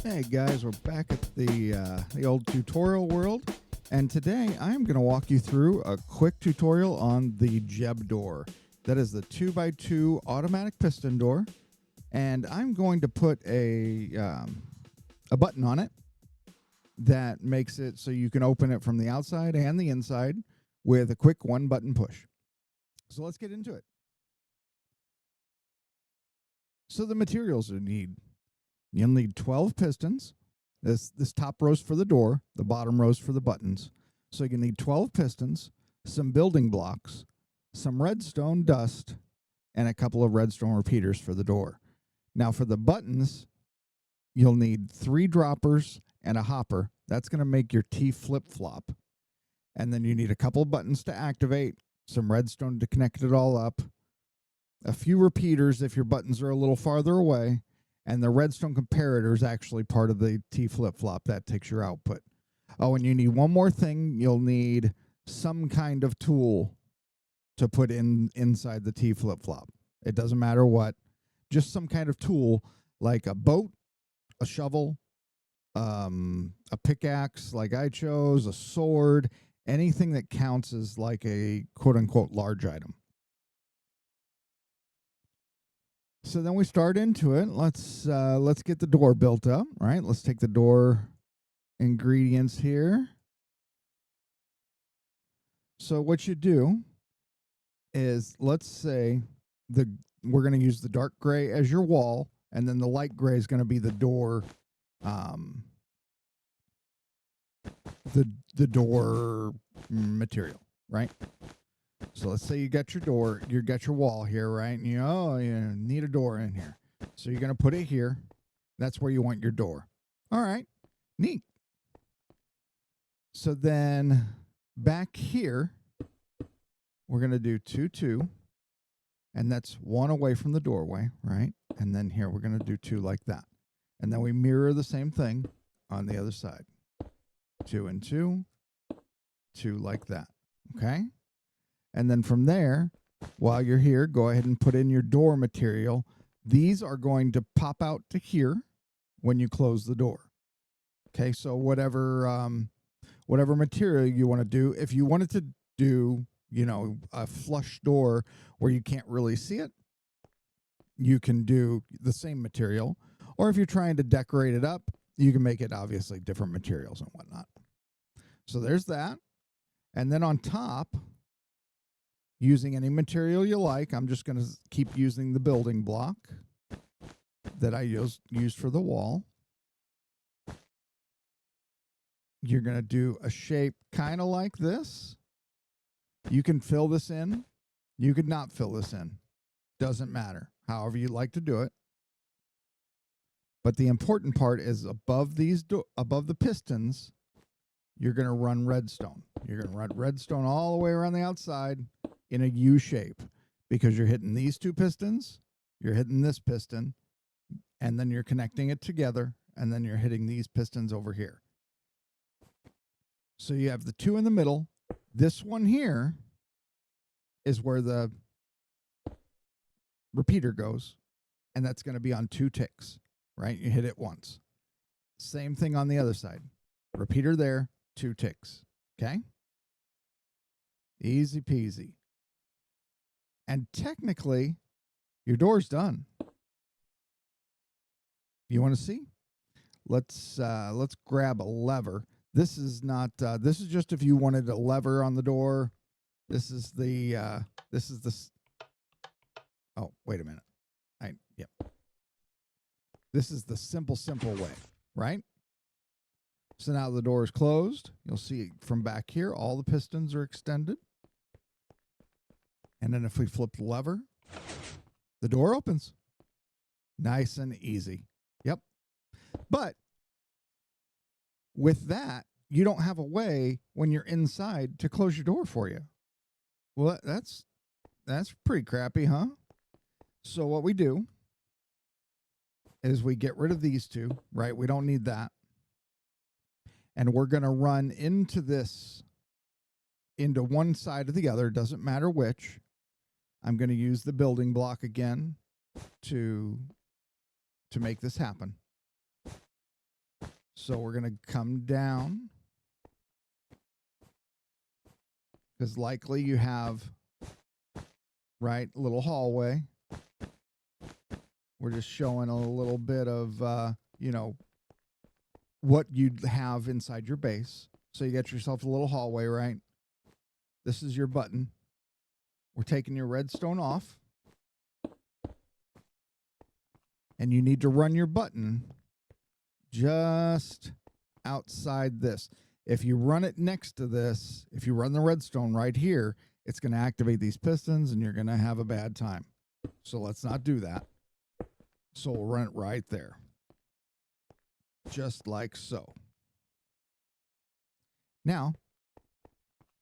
Hey guys, we're back at the old tutorial world, and today I'm going to walk you through a quick tutorial on the Jeb door. That is the 2x2 automatic piston door, and I'm going to put a button on it that makes it so you can open it from the outside and the inside with a quick one-button push. So let's get into it. So the materials you need. You'll need 12 pistons. This top row's for the door, the bottom row's for the buttons. So you need 12 pistons, some building blocks, some redstone dust, and a couple of redstone repeaters for the door. Now for the buttons, you'll need 3 droppers and a hopper. That's going to make your T flip-flop. And then you need a couple of buttons to activate, some redstone to connect it all up, a few repeaters if your buttons are a little farther away, and the redstone comparator is actually part of the T flip-flop. That takes your output. Oh, and you need one more thing. You'll need some kind of tool to put inside the T flip-flop. It doesn't matter what. Just some kind of tool like a boat, a shovel, a pickaxe like I chose, a sword, anything that counts as like a quote-unquote large item. So then we start into it. Let's get the door built up, right? Let's take the door ingredients here. So what you do is, let's say we're going to use the dark gray as your wall, and then the light gray is going to be the door, the door material, right? So let's say you got your door, you got your wall here, right? And you need a door in here. So you're going to put it here. That's where you want your door. All right, neat. So then back here, we're going to do 2, 2. And that's 1 away from the doorway, right? And then here we're going to do 2 like that. And then we mirror the same thing on the other side. 2 and 2, 2 like that, okay? And then from there, while you're here, go ahead and put in your door material. These are going to pop out to here when you close the door. Okay, so whatever material you want to do, if you wanted to do, a flush door where you can't really see it, you can do the same material. Or if you're trying to decorate it up, you can make it obviously different materials and whatnot. So there's that. And then on top, using any material you like, I'm just going to keep using the building block that I used for the wall. You're going to do a shape kind of like this. You can fill this in. You could not fill this in. Doesn't matter. However you like to do it. But the important part is above the pistons, you're going to run redstone. You're going to run redstone all the way around the outside in a U shape, because you're hitting these 2 pistons, you're hitting this piston, and then you're connecting it together, and then you're hitting these pistons over here. So you have the 2 in the middle. This one here is where the repeater goes, and that's going to be on 2 ticks, right? You hit it once. Same thing on the other side. Repeater there, 2 ticks, okay? Easy peasy. And technically, your door's done. You want to see? Let's grab a lever. This is not. This is just if you wanted a lever on the door. This is the. Oh, wait a minute. Yep. This is the simple way, right? So now the door is closed. You'll see from back here, all the pistons are extended. And then if we flip the lever, the door opens. Nice and easy. Yep. But with that, you don't have a way when you're inside to close your door for you. Well, that's pretty crappy, huh? So what we do is we get rid of these 2, right? We don't need that. And we're going to run into one side or the other, doesn't matter which. I'm going to use the building block again to make this happen. So we're going to come down, because likely you have, right, a little hallway. We're just showing a little bit of, you know, what you'd have inside your base. So you got yourself a little hallway, right? This is your button. We're taking your redstone off. And you need to run your button just outside this. If you run it next to this, if you run the redstone right here, it's going to activate these pistons and you're going to have a bad time. So let's not do that. So we'll run it right there. Just like so. Now,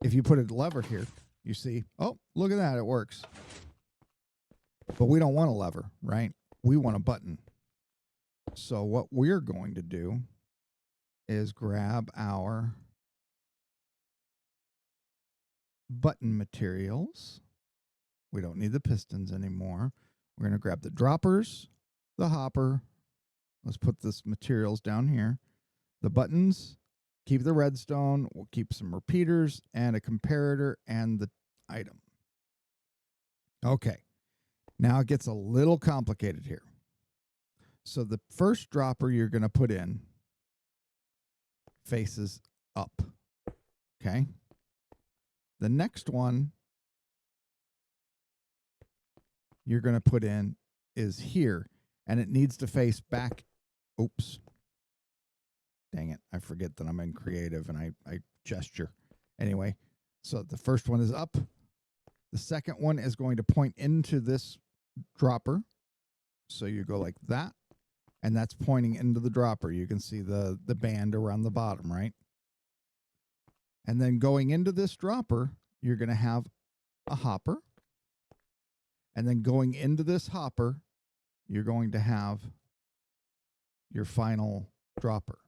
if you put a lever here, you see, oh, look at that, it works. But we don't want a lever, right? We want a button. So what we're going to do is grab our button materials. We don't need the pistons anymore. We're going to grab the droppers, the hopper. Let's put this materials down here. The buttons, keep the redstone. We'll keep some repeaters and a comparator and the item. Okay. Now it gets a little complicated here. So the first dropper you're going to put in faces up. Okay. The next one you're going to put in is here, and it needs to face back. Oops. Dang it. I forget that I'm in creative and I gesture. Anyway, so the first one is up. The second one is going to point into this dropper. So you go like that. And that's pointing into the dropper. You can see the band around the bottom, right? And then going into this dropper, you're going to have a hopper. And then going into this hopper, you're going to have your final dropper.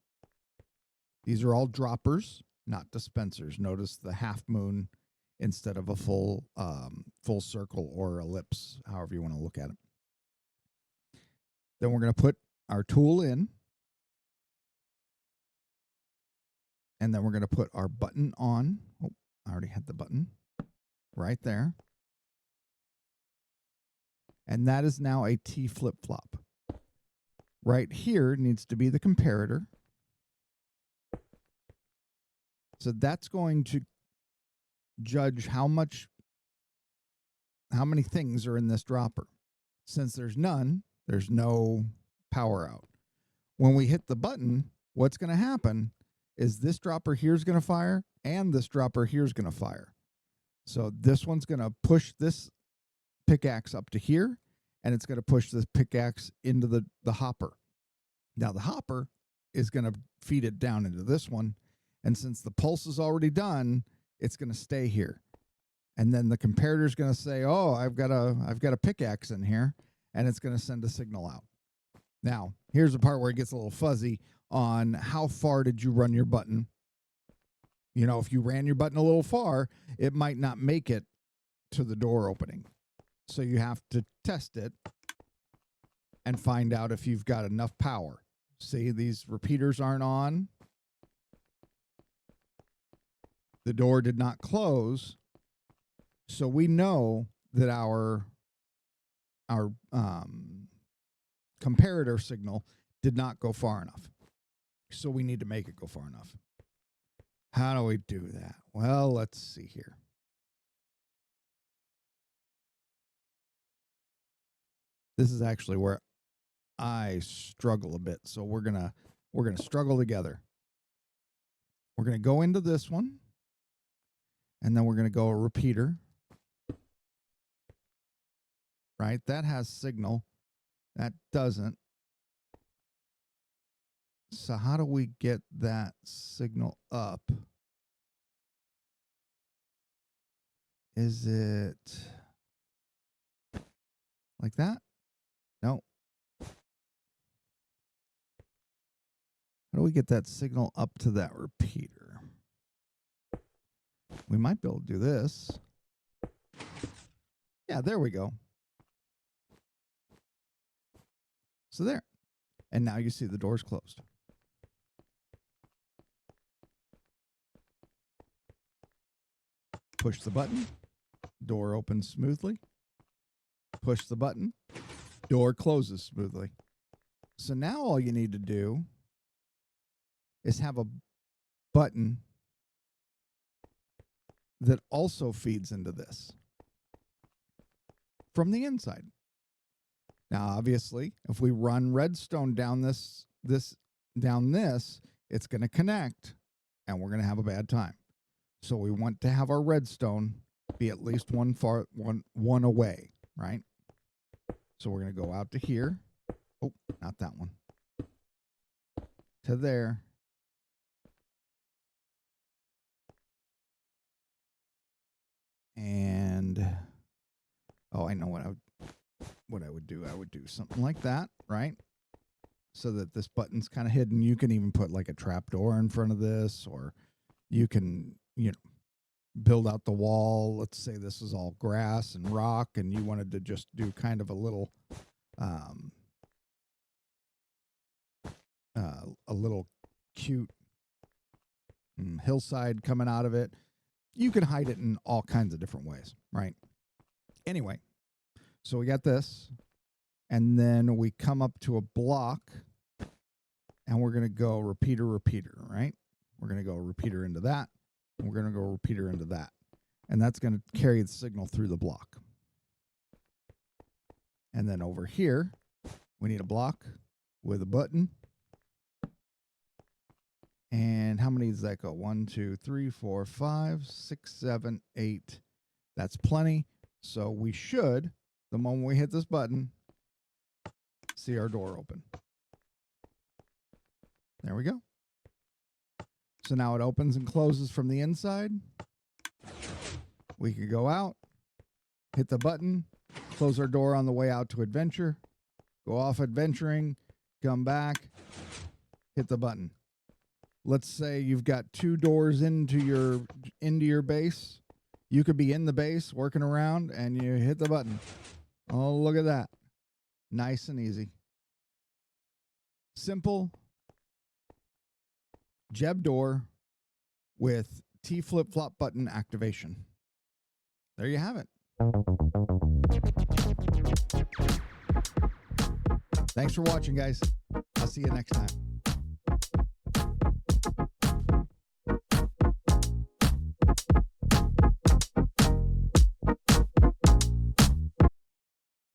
These are all droppers, not dispensers. Notice the half moon instead of a full circle or ellipse, however you want to look at it. Then we're going to put our tool in, and then we're going to put our button on. Oh, I already had the button right there. And that is now a T flip-flop. Right here needs to be the comparator. So that's going to judge how many things are in this dropper. Since there's none, there's no power out. When we hit the button, what's going to happen is this dropper here is going to fire and this dropper here is going to fire. So this one's going to push this pickaxe up to here, and it's going to push this pickaxe into the hopper. Now the hopper is going to feed it down into this one, and since the pulse is already done, it's going to stay here. And then the comparator is going to say, "Oh, I've got a pickaxe in here," and it's going to send a signal out. Now, here's the part where it gets a little fuzzy on how far did you run your button. You know, if you ran your button a little far, it might not make it to the door opening. So you have to test it and find out if you've got enough power. See, these repeaters aren't on. The door did not close. So we know that our comparator signal did not go far enough. So we need to make it go far enough. How do we do that? Well, let's see here. This is actually where I struggle a bit. So we're gonna struggle together. We're gonna go into this one, and then we're gonna go a repeater. Right? That has signal. That doesn't. So how do we get that signal up? Is it like that? No. How do we get that signal up to that repeater? We might be able to do this. Yeah, there we go. So there. And now you see the door's closed. Push the button, door opens smoothly. Push the button, door closes smoothly. So now all you need to do is have a button that also feeds into this from the inside. Now, obviously, if we run redstone down this, it's going to connect, and we're going to have a bad time. So we want to have our redstone be at least one away, right? So we're going to go out to here. Oh, not that one. To there. And I know what I would do. I would do something like that, right? So that this button's kind of hidden. You can even put like a trap door in front of this, or you can, build out the wall. Let's say this is all grass and rock, and you wanted to just do kind of a little cute hillside coming out of it. You can hide it in all kinds of different ways, right? Anyway, so we got this, and then we come up to a block, and we're going to go repeater, right? We're going to go repeater into that, and we're going to go repeater into that. And that's going to carry the signal through the block. And then over here, we need a block with a button. And how many does that go? 1, 2, 3, 4, 5, 6, 7, 8. That's plenty. So we should, the moment we hit this button, see our door open. There we go. So now it opens and closes from the inside. We can go out, hit the button, close our door on the way out to adventure, go off adventuring, come back, hit the button. Let's say you've got 2 doors into your base. You could be in the base working around, and you hit the button. Oh, look at that. Nice and easy. Simple Jeb door with T flip-flop button activation. There you have it. Thanks for watching, guys. I'll see you next time.